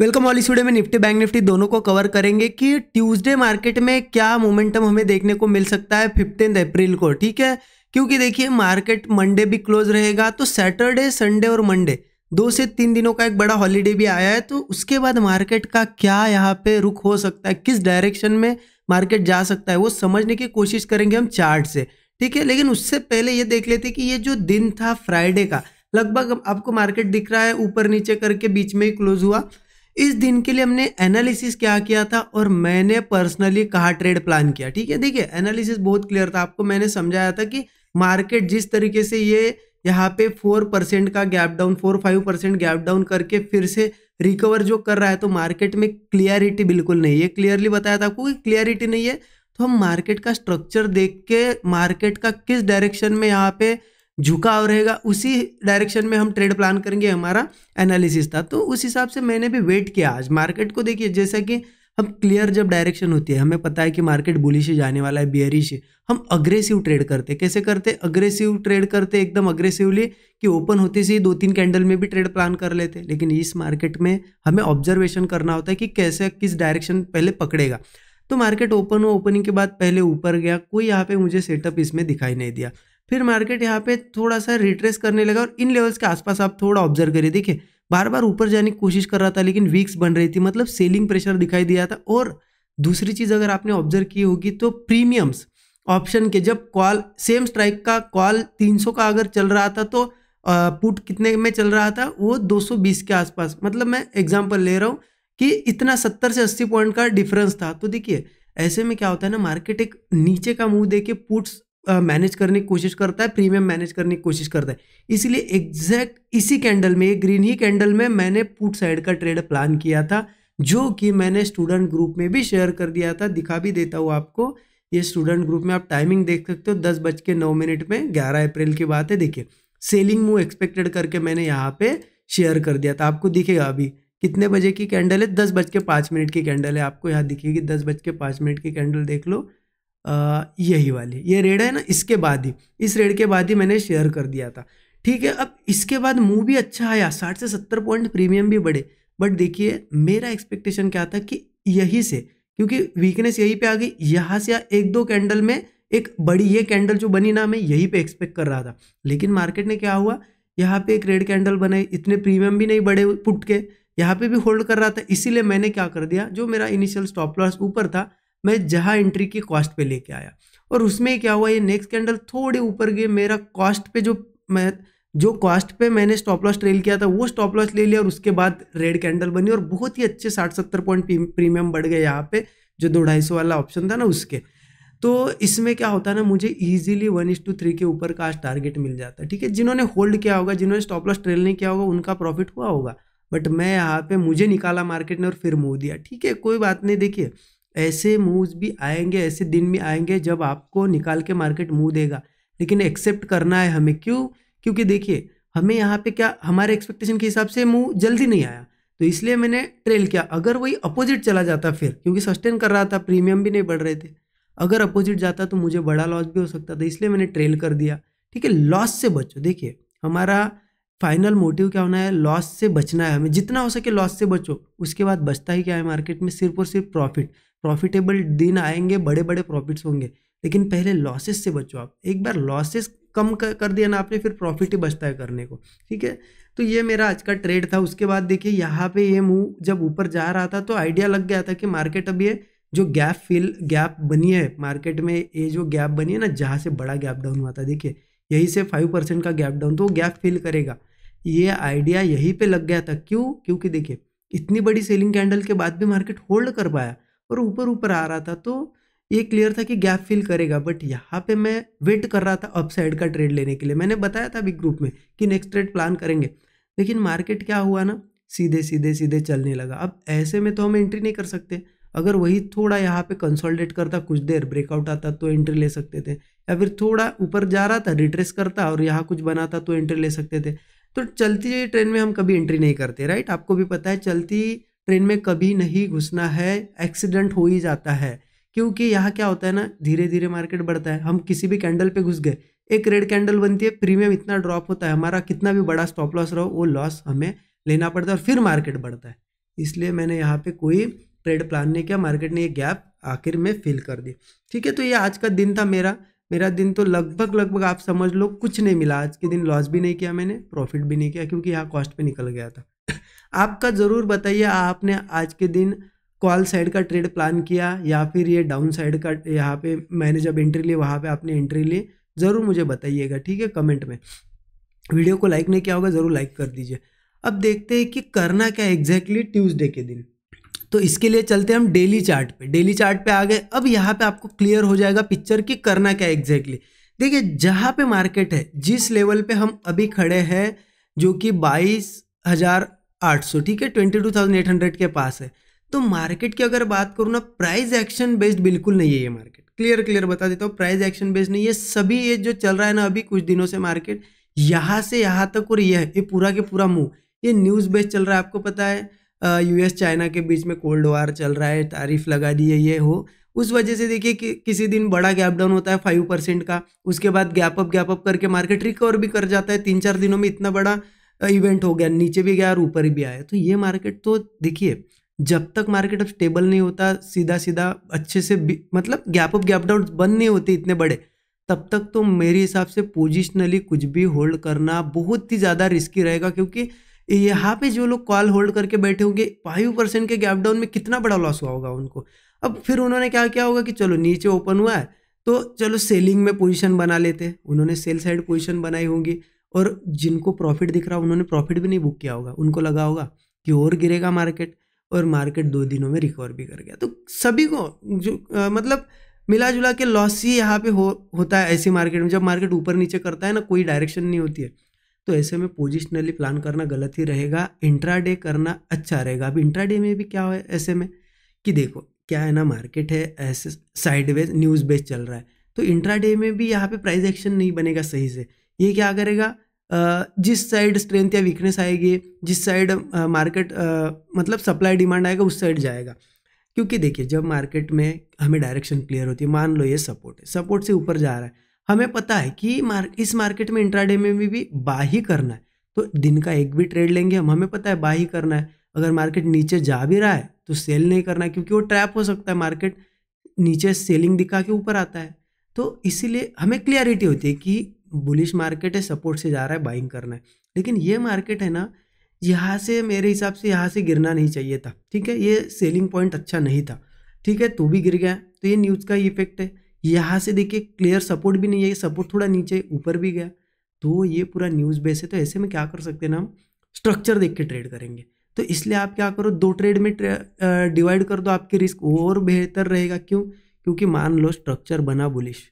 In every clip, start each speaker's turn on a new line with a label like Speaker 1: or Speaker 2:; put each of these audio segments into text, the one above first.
Speaker 1: Welcome all. इस video में Nifty bank Nifty दोनों को कवर करेंगे कि ट्यूसडे मार्केट में क्या मोमेंटम हमें देखने को मिल सकता है 15 अप्रैल को। ठीक है, क्योंकि देखिए मार्केट मंडे भी क्लोज रहेगा, तो सैटरडे संडे और मंडे 2 से 3 दिनों का एक बड़ा हॉलीडे भी आया है। तो उसके बाद मार्केट का क्या यहाँ पे रुख हो सकता है, किस डायरेक्शन में मार्केट जा सकता है, वो समझने की कोशिश करेंगे हम चार्ट से। ठीक है, लेकिन उससे पहले ये देख लेते कि ये जो दिन था फ्राइडे का, लगभग आपको मार्केट दिख रहा है ऊपर नीचे करके बीच में ही क्लोज हुआ। इस दिन के लिए हमने एनालिसिस क्या किया था और मैंने पर्सनली कहाँ ट्रेड प्लान किया। ठीक है, देखिए एनालिसिस बहुत क्लियर था, आपको मैंने समझाया था कि मार्केट जिस तरीके से ये यहाँ पे 4% का गैप डाउन 4-5% गैप डाउन करके फिर से रिकवर जो कर रहा है, तो मार्केट में क्लियरिटी बिल्कुल नहीं है। क्लियरली बताया था आपको कि क्लियरिटी नहीं है, तो हम मार्केट का स्ट्रक्चर देख के मार्केट का किस डायरेक्शन में यहाँ पे झुकाव रहेगा उसी डायरेक्शन में हम ट्रेड प्लान करेंगे, हमारा एनालिसिस था। तो उस हिसाब से मैंने भी वेट किया आज मार्केट को। देखिए जैसा कि हम क्लियर जब डायरेक्शन होती है, हमें पता है कि मार्केट बुलिश ही जाने वाला है, बियरिश है, हम अग्रेसिव ट्रेड करते। कैसे करते? अग्रेसिव ट्रेड करते एकदम अग्रेसिवली, कि ओपन होते से ही 2-3 कैंडल में भी ट्रेड प्लान कर लेते। लेकिन इस मार्केट में हमें ऑब्जर्वेशन करना होता है कि कैसे किस डायरेक्शन पहले पकड़ेगा। तो मार्केट ओपन हुआ, ओपनिंग के बाद पहले ऊपर गया, कोई यहाँ पे मुझे सेटअप इसमें दिखाई नहीं दिया। फिर मार्केट यहाँ पे थोड़ा सा रिट्रेस करने लगा और इन लेवल्स के आसपास आप थोड़ा ऑब्जर्व करिए। देखिए बार बार ऊपर जाने की कोशिश कर रहा था, लेकिन वीक्स बन रही थी, मतलब सेलिंग प्रेशर दिखाई दिया था। और दूसरी चीज अगर आपने ऑब्जर्व की होगी तो प्रीमियम्स ऑप्शन के जब कॉल सेम स्ट्राइक का कॉल 300 का अगर चल रहा था, तो पुट कितने में चल रहा था? वो 220 के आसपास। मतलब मैं एग्जाम्पल ले रहा हूँ कि इतना 70 से 80 पॉइंट का डिफरेंस था। तो देखिए ऐसे में क्या होता है ना, मार्केट एक नीचे का मुंह देके पुट्स मैनेज करने की कोशिश करता है, प्रीमियम मैनेज करने की कोशिश करता है। इसलिए एग्जैक्ट इसी कैंडल में, एक ग्रीन ही कैंडल में मैंने पुट साइड का ट्रेड प्लान किया था, जो कि मैंने स्टूडेंट ग्रुप में भी शेयर कर दिया था। दिखा भी देता हूँ आपको, ये स्टूडेंट ग्रुप में आप टाइमिंग देख सकते हो, 10:09 में 11 अप्रैल की बात है। देखिए सेलिंग मूव एक्सपेक्टेड करके मैंने यहाँ पे शेयर कर दिया था। आपको दिखेगा अभी कितने बजे की कैंडल है, 10:05 की कैंडल है, आपको यहाँ दिखेगी 10:05 की कैंडल। देख लो यही वाली, ये रेड है ना, इसके बाद ही, इस रेड के बाद ही मैंने शेयर कर दिया था। ठीक है, अब इसके बाद मूव भी अच्छा आया, 60 से 70 पॉइंट प्रीमियम भी बढ़े। बट देखिए मेरा एक्सपेक्टेशन क्या था कि यहीं से, क्योंकि वीकनेस यहीं पे आ गई, यहाँ से 1-2 कैंडल में एक बड़ी ये कैंडल जो बनी ना, मैं यहीं पे एक्सपेक्ट कर रहा था। लेकिन मार्केट ने क्या हुआ, यहाँ पे एक रेड कैंडल बनाई, इतने प्रीमियम भी नहीं बढ़े पुट के, यहाँ पे भी होल्ड कर रहा था। इसीलिए मैंने क्या कर दिया, जो मेरा इनिशियल स्टॉप लॉस ऊपर था, मैं जहां एंट्री की कॉस्ट पे लेके आया। और उसमें क्या हुआ, ये नेक्स्ट कैंडल थोड़ी ऊपर गई, मेरा कॉस्ट पे जो कॉस्ट पे मैंने स्टॉप लॉस ट्रेल किया था वो स्टॉप लॉस ले लिया, और उसके बाद रेड कैंडल बनी और बहुत ही अच्छे 60-70 पॉइंट प्रीमियम बढ़ गए यहाँ पे, जो 250 वाला ऑप्शन था ना उसके। तो इसमें क्या होता है ना, मुझे इजीली 1:3 के ऊपर का आज टारगेट मिल जाता है। ठीक है, जिन्होंने होल्ड किया होगा, जिन्होंने स्टॉप लॉस ट्रेल नहीं किया होगा, उनका प्रॉफिट हुआ होगा। बट मैं यहाँ पे, मुझे निकाला मार्केट ने और फिर मूव दिया। ठीक है, कोई बात नहीं। देखिए ऐसे मूव्स भी आएंगे, ऐसे दिन भी आएंगे जब आपको निकाल के मार्केट मूव देगा, लेकिन एक्सेप्ट करना है हमें। क्यों? क्योंकि देखिए हमें यहाँ पे क्या, हमारे एक्सपेक्टेशन के हिसाब से मूव जल्दी नहीं आया, तो इसलिए मैंने ट्रेल किया। अगर वही अपोजिट चला जाता फिर, क्योंकि सस्टेन कर रहा था, प्रीमियम भी नहीं बढ़ रहे थे, अगर अपोजिट जाता तो मुझे बड़ा लॉस भी हो सकता था, इसलिए मैंने ट्रेल कर दिया। ठीक है, लॉस से बचो। देखिए हमारा फाइनल मोटिव क्या होना है, लॉस से बचना है हमें, जितना हो सके लॉस से बचो। उसके बाद बचता ही क्या है मार्केट में, सिर्फ और सिर्फ प्रॉफिट। प्रॉफिटेबल दिन आएंगे, बड़े बड़े प्रॉफिट्स होंगे, लेकिन पहले लॉसेस से बचो आप। एक बार लॉसेस कम कर दिया ना आपने, फिर प्रॉफिट ही बचता है करने को। ठीक है, तो ये मेरा आज का ट्रेड था। उसके बाद देखिए यहाँ पे ये मूव जब ऊपर जा रहा था, तो आइडिया लग गया था कि मार्केट अब ये जो गैप बनी है मार्केट में, ये जो गैप बनी है ना, जहाँ से बड़ा गैप डाउन हुआ था, देखिए यहीं से 5% का गैप डाउन, तो वो गैप फिल करेगा। ये आइडिया यहीं पे लग गया था। क्यों? क्योंकि देखिए इतनी बड़ी सेलिंग कैंडल के बाद भी मार्केट होल्ड कर पाया और ऊपर आ रहा था, तो ये क्लियर था कि गैप फिल करेगा। बट यहाँ पे मैं वेट कर रहा था अपसाइड का ट्रेड लेने के लिए। मैंने बताया था बिग ग्रुप में कि नेक्स्ट ट्रेड प्लान करेंगे, लेकिन मार्केट क्या हुआ ना, सीधे सीधे सीधे चलने लगा। अब ऐसे में तो हम एंट्री नहीं कर सकते। अगर वही थोड़ा यहाँ पे कंसोलिडेट करता, कुछ देर ब्रेकआउट आता, तो एंट्री ले सकते थे, या फिर थोड़ा ऊपर जा रहा था, रिट्रेस करता और यहाँ कुछ बनाता, तो एंट्री ले सकते थे। तो चलती ट्रेन में हम कभी एंट्री नहीं करते, राइट? आपको भी पता है, चलती ट्रेन में कभी नहीं घुसना है, एक्सीडेंट हो ही जाता है। क्योंकि यहाँ क्या होता है ना, धीरे धीरे मार्केट बढ़ता है। हम किसी भी कैंडल पे घुस गए, एक रेड कैंडल बनती है, प्रीमियम इतना ड्रॉप होता है, हमारा कितना भी बड़ा स्टॉप लॉस रहो, वो लॉस हमें लेना पड़ता है और फिर मार्केट बढ़ता है। इसलिए मैंने यहाँ पे कोई ट्रेड प्लान नहीं किया, मार्केट ने ये गैप आखिर में फिल कर दी। ठीक है, तो ये आज का दिन था मेरा दिन तो लगभग आप समझ लो कुछ नहीं मिला। आज के दिन लॉस भी नहीं किया मैंने, प्रॉफिट भी नहीं किया, क्योंकि यहाँ कॉस्ट पे निकल गया था। आपका ज़रूर बताइए, आपने आज के दिन कॉल साइड का ट्रेड प्लान किया या फिर ये डाउन साइड का, यहाँ पे मैंने जब एंट्री ली वहाँ पे आपने एंट्री ली, ज़रूर मुझे बताइएगा। ठीक है, कमेंट में। वीडियो को लाइक नहीं किया होगा ज़रूर लाइक कर दीजिए। अब देखते हैं कि करना क्या एग्जैक्टली ट्यूसडे के दिन। तो इसके लिए चलते हैं हम डेली चार्ट पे। डेली चार्ट पे आ गए। अब यहाँ पे आपको क्लियर हो जाएगा पिक्चर कि करना क्या एग्जैक्टली। देखिए, जहाँ पे मार्केट है, जिस लेवल पे हम अभी खड़े हैं, जो कि 22,800, ठीक है, 22,800 के पास है। तो मार्केट की अगर बात करूँ ना, प्राइस एक्शन बेस्ड बिल्कुल नहीं है ये मार्केट। क्लियर बता देता हूँ, प्राइस एक्शन बेस्ड नहीं है। सभी ये जो चल रहा है ना अभी कुछ दिनों से मार्केट, यहाँ से यहाँ तक, और ये पूरा के पूरा मूव ये न्यूज़ बेस्ड चल रहा है। आपको पता है यूएस चाइना के बीच में कोल्ड वार चल रहा है, तारीफ लगा दी है, ये हो उस वजह से देखिए कि किसी दिन बड़ा गैप डाउन होता है 5% का, उसके बाद गैप अप करके मार्केट रिकवर भी कर जाता है। 3-4 दिनों में इतना बड़ा इवेंट हो गया, नीचे भी गया और ऊपर भी आया। तो ये मार्केट तो देखिए, जब तक मार्केट अब स्टेबल नहीं होता, सीधा अच्छे से मतलब गैप डाउन बंद नहीं होते इतने बड़े, तब तक तो मेरे हिसाब से पोजिशनली कुछ भी होल्ड करना बहुत ही ज़्यादा रिस्की रहेगा। क्योंकि यहाँ पे जो लोग कॉल होल्ड करके बैठे होंगे, 5% के गैप डाउन में कितना बड़ा लॉस हुआ होगा उनको। अब फिर उन्होंने क्या किया होगा कि चलो नीचे ओपन हुआ है तो चलो सेलिंग में पोजीशन बना लेते हैं। उन्होंने सेल साइड पोजीशन बनाई होंगी, और जिनको प्रॉफिट दिख रहा उन्होंने प्रॉफिट भी नहीं बुक किया होगा। उनको लगा होगा कि और गिरेगा मार्केट, और मार्केट 2 दिनों में रिकवर भी कर गया। तो सभी को जो मतलब मिला जुला के लॉस ही यहाँ पे होता है ऐसी मार्केट में। जब मार्केट ऊपर नीचे करता है ना, कोई डायरेक्शन नहीं होती है, तो ऐसे में पोजिशनली प्लान करना गलत ही रहेगा। इंट्राडे करना अच्छा रहेगा। अब इंट्राडे में भी क्या है ऐसे में कि देखो क्या है ना, मार्केट है ऐसे साइडवेज न्यूज़ बेस्ड चल रहा है, तो इंट्राडे में भी यहाँ पे प्राइस एक्शन नहीं बनेगा सही से। ये क्या करेगा, जिस साइड स्ट्रेंथ या वीकनेस आएगी, जिस साइड मार्केट मतलब सप्लाई डिमांड आएगा, उस साइड जाएगा। क्योंकि देखिए, जब मार्केट में हमें डायरेक्शन क्लियर होती है, मान लो ये सपोर्ट है, सपोर्ट से ऊपर जा रहा है, हमें पता है कि इस मार्केट में इंट्राडे में भी बाय ही करना है, तो दिन का एक भी ट्रेड लेंगे हम, हमें पता है बाय ही करना है। अगर मार्केट नीचे जा भी रहा है तो सेल नहीं करना है, क्योंकि वो ट्रैप हो सकता है। मार्केट नीचे सेलिंग दिखा के ऊपर आता है, तो इसीलिए हमें क्लियरिटी होती है कि बुलिश मार्केट है, सपोर्ट से जा रहा है, बाइंग करना है। लेकिन ये मार्केट है ना, यहाँ से मेरे हिसाब से यहाँ से गिरना नहीं चाहिए था। ठीक है, ये सेलिंग पॉइंट अच्छा नहीं था। ठीक है, तो भी गिर गया, तो ये न्यूज़ का इफेक्ट है। यहाँ से देखिए क्लियर सपोर्ट भी नहीं है, सपोर्ट थोड़ा नीचे ऊपर भी गया, तो ये पूरा न्यूज़ बेस है। तो ऐसे में क्या कर सकते हैं ना, हम स्ट्रक्चर देख के ट्रेड करेंगे। तो इसलिए आप क्या करो, 2 ट्रेड में डिवाइड कर दो, आपकी रिस्क और बेहतर रहेगा। क्यों? क्योंकि मान लो स्ट्रक्चर बना बुलिश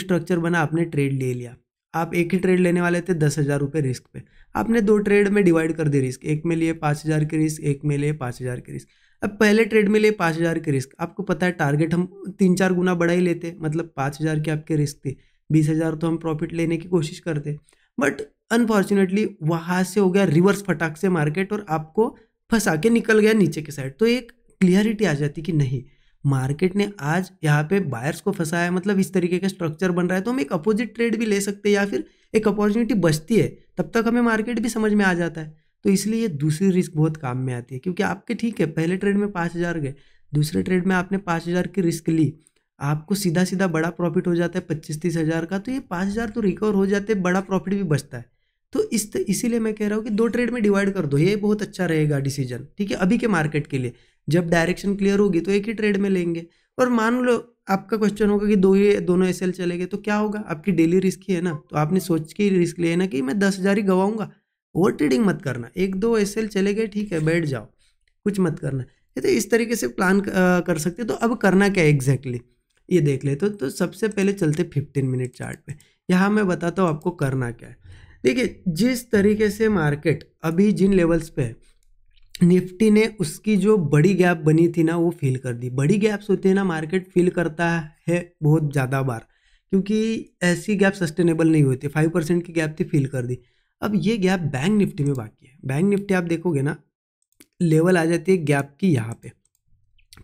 Speaker 1: स्ट्रक्चर बना, आपने ट्रेड ले लिया, आप एक ही ट्रेड लेने वाले थे 10,000 रुपये रिस्क पे, आपने 2 ट्रेड में डिवाइड कर दी रिस्क। एक में लिए 5,000 की रिस्क, एक में लिए 5,000 की रिस्क। अब पहले ट्रेड में लिए 5,000 की रिस्क, आपको पता है टारगेट हम 3-4 गुना बढ़ा ही लेते, मतलब 5,000 की आपके रिस्क थी, 20,000 तो हम प्रॉफिट लेने की कोशिश करते। बट अनफॉर्चुनेटली वहाँ से हो गया रिवर्स फटाक से मार्केट, और आपको फंसा के निकल गया नीचे की साइड। तो एक क्लियरिटी आ जाती कि नहीं, मार्केट ने आज यहाँ पे बायर्स को फंसाया है, मतलब इस तरीके का स्ट्रक्चर बन रहा है, तो हम एक अपोजिट ट्रेड भी ले सकते हैं, या फिर एक अपॉर्चुनिटी बचती है, तब तक हमें मार्केट भी समझ में आ जाता है। तो इसलिए ये दूसरी रिस्क बहुत काम में आती है। क्योंकि आपके ठीक है, पहले ट्रेड में 5,000 गए, दूसरे ट्रेड में आपने 5,000 की रिस्क ली, आपको सीधा बड़ा प्रॉफिट हो जाता है 25-30 हज़ार का, तो ये 5,000 तो रिकवर हो जाते हैं, बड़ा प्रॉफिट भी बचता है। तो इसीलिए मैं कह रहा हूँ कि 2 ट्रेड में डिवाइड कर दो, ये बहुत अच्छा रहेगा डिसीजन। ठीक है, अभी के मार्केट के लिए जब डायरेक्शन क्लियर होगी तो एक ही ट्रेड में लेंगे। और मान लो आपका क्वेश्चन होगा कि दोनों एसएल चले गए तो क्या होगा, आपकी डेली रिस्क ही है ना, तो आपने सोच के ही रिस्क लिया ना कि मैं 10,000 ही गवाऊंगा। ओवर ट्रेडिंग मत करना, 1-2 एसएल चले गए ठीक है, बैठ जाओ, कुछ मत करना। ये तो इस तरीके से प्लान कर सकते। तो अब करना क्या एग्जैक्टली ये देख ले। तो सबसे पहले चलते 15 मिनट चार्ट पे। यहाँ मैं बताता हूँ आपको करना क्या है। देखिए, जिस तरीके से मार्केट अभी जिन लेवल्स पे है, निफ्टी ने उसकी जो बड़ी गैप बनी थी ना वो फिल कर दी। बड़ी गैप्स होती है ना, मार्केट फिल करता है बहुत ज़्यादा बार, क्योंकि ऐसी गैप सस्टेनेबल नहीं होती। 5% की गैप थी, फिल कर दी। अब ये गैप बैंक निफ्टी में बाकी है। बैंक निफ्टी आप देखोगे ना, लेवल आ जाती है गैप की यहाँ पे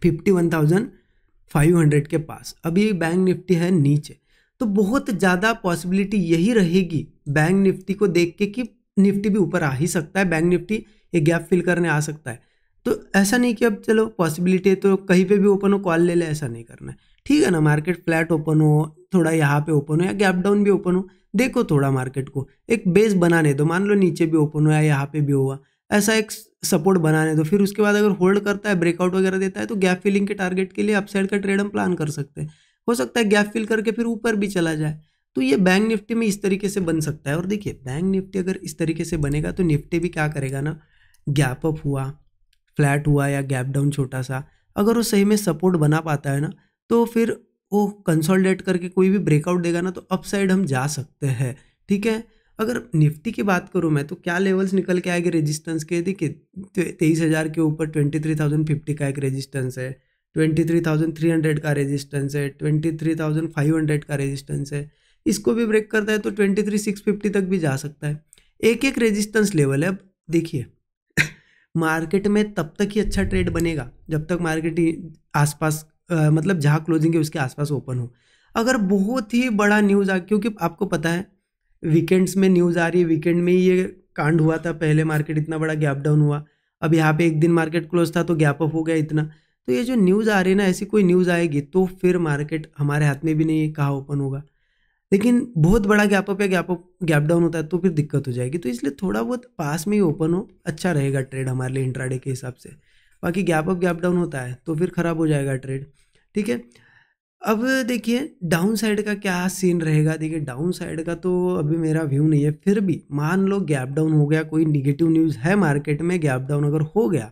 Speaker 1: 51,500 के पास। अभी बैंक निफ्टी है नीचे, तो बहुत ज़्यादा पॉसिबिलिटी यही रहेगी बैंक निफ्टी को देख के कि निफ्टी भी ऊपर आ ही सकता है, बैंक निफ्टी एक गैप फिल करने आ सकता है। तो ऐसा नहीं कि अब चलो पॉसिबिलिटी है तो कहीं पे भी ओपन हो कॉल ले ले, ऐसा नहीं करना है। ठीक है ना, मार्केट फ्लैट ओपन हो, थोड़ा यहाँ पे ओपन हो या गैप डाउन भी ओपन हो, देखो थोड़ा मार्केट को एक बेस बनाने दो। मान लो नीचे भी ओपन हुआ या यहाँ पे भी हुआ, ऐसा एक सपोर्ट बनाने दो। फिर उसके बाद अगर होल्ड करता है, ब्रेकआउट वगैरह देता है, तो गैप फिलिंग के टारगेट के लिए अपसाइड का ट्रेड हम प्लान कर सकते हैं। हो सकता है गैप फिल करके फिर ऊपर भी चला जाए। तो ये बैंक निफ्टी में इस तरीके से बन सकता है। और देखिए बैंक निफ्टी अगर इस तरीके से बनेगा तो निफ्टी भी क्या करेगा ना, गैप अप हुआ, फ्लैट हुआ या गैप डाउन छोटा सा, अगर वो सही में सपोर्ट बना पाता है ना, तो फिर वो कंसोलिडेट करके कोई भी ब्रेकआउट देगा ना, तो अपसाइड हम जा सकते हैं। ठीक है, अगर निफ्टी की बात करूँ मैं, तो क्या लेवल्स निकल के आएंगे रेजिस्टेंस के, देखिए 23,000 के ऊपर 23,050 का एक रेजिस्टेंस है, 23,300 का रेजिस्टेंस है, 23,500 का रेजिस्टेंस है। इसको भी ब्रेक करता है तो 23,650 तक भी जा सकता है। एक एक रेजिस्टेंस लेवल है। अब देखिए मार्केट में तब तक ही अच्छा ट्रेड बनेगा जब तक मार्केट आसपास मतलब जहाँ क्लोजिंग है उसके आसपास ओपन हो। अगर बहुत ही बड़ा न्यूज़ आ, क्योंकि आपको पता है वीकेंड्स में न्यूज़ आ रही है, वीकेंड में ही ये कांड हुआ था, पहले मार्केट इतना बड़ा गैप डाउन हुआ, अब यहाँ पे एक दिन मार्केट क्लोज था तो गैप अप हो गया इतना। तो ये जो न्यूज़ आ रही है ना, ऐसी कोई न्यूज़ आएगी तो फिर मार्केट हमारे हाथ में भी नहीं है कहाँ ओपन होगा। लेकिन बहुत बड़ा गैप अप या गैप डाउन होता है तो फिर दिक्कत हो जाएगी। तो इसलिए थोड़ा बहुत पास में ही ओपन हो, अच्छा रहेगा ट्रेड हमारे लिए इंट्राडे के हिसाब से। बाकी गैप अप गैप डाउन होता है तो फिर ख़राब हो जाएगा ट्रेड। ठीक है, अब देखिए डाउन साइड का क्या सीन रहेगा। देखिए डाउन साइड का तो अभी मेरा व्यू नहीं है, फिर भी मान लो गैप डाउन हो गया, कोई निगेटिव न्यूज़ है मार्केट में, गैप डाउन अगर हो गया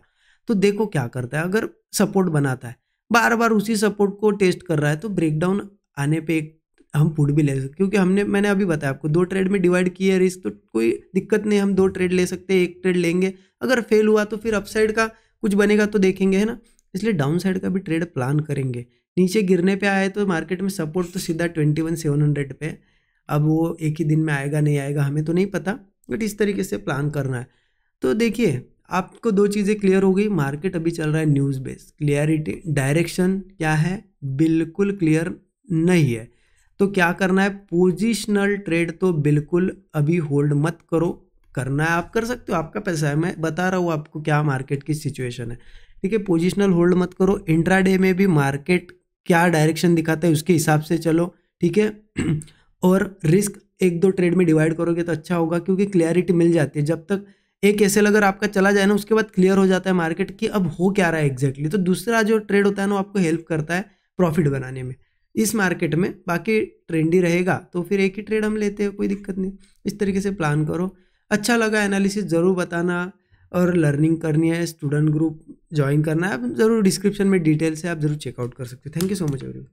Speaker 1: तो देखो क्या करता है। अगर सपोर्ट बनाता है, बार बार उसी सपोर्ट को टेस्ट कर रहा है, तो ब्रेकडाउन आने पे एक हम पुट भी ले सकते, क्योंकि मैंने अभी बताया आपको 2 ट्रेड में डिवाइड किया रिस्क, तो कोई दिक्कत नहीं, हम 2 ट्रेड ले सकते हैं, 1 ट्रेड लेंगे। अगर फेल हुआ तो फिर अपसाइड का कुछ बनेगा तो देखेंगे, है ना। इसलिए डाउन साइड का भी ट्रेड प्लान करेंगे। नीचे गिरने पे आए तो मार्केट में सपोर्ट तो सीधा 21,700 पे। अब वो एक ही दिन में आएगा नहीं आएगा हमें तो नहीं पता, बट इस तरीके से प्लान करना है। तो देखिए आपको 2 चीज़ें क्लियर हो गई। मार्केट अभी चल रहा है न्यूज़ बेस्ड, क्लियरिटी डायरेक्शन क्या है बिल्कुल क्लियर नहीं है। तो क्या करना है, पोजिशनल ट्रेड तो बिल्कुल अभी होल्ड मत करो। करना है आप कर सकते हो, आपका पैसा है, मैं बता रहा हूँ आपको क्या मार्केट की सिचुएशन है। ठीक है, पोजिशनल होल्ड मत करो। इंट्राडे में भी मार्केट क्या डायरेक्शन दिखाता है उसके हिसाब से चलो। ठीक है और रिस्क 1-2 ट्रेड में डिवाइड करोगे तो अच्छा होगा, क्योंकि क्लियरिटी मिल जाती है। जब तक एक एसएल अगर आपका चला जाए ना, उसके बाद क्लियर हो जाता है मार्केट कि अब हो क्या रहा है एग्जैक्टली, तो दूसरा जो ट्रेड होता है ना, आपको हेल्प करता है प्रॉफिट बनाने में इस मार्केट में। बाकी ट्रेंडी रहेगा तो फिर एक ही ट्रेड हम लेते हैं, कोई दिक्कत नहीं। इस तरीके से प्लान करो। अच्छा लगा एनालिसिस ज़रूर बताना, और लर्निंग करनी है, स्टूडेंट ग्रुप ज्वाइन करना है, आप ज़रूर डिस्क्रिप्शन में डिटेल्स है, आप ज़रूर चेकआउट कर सकते हो। Thank you so much everyone.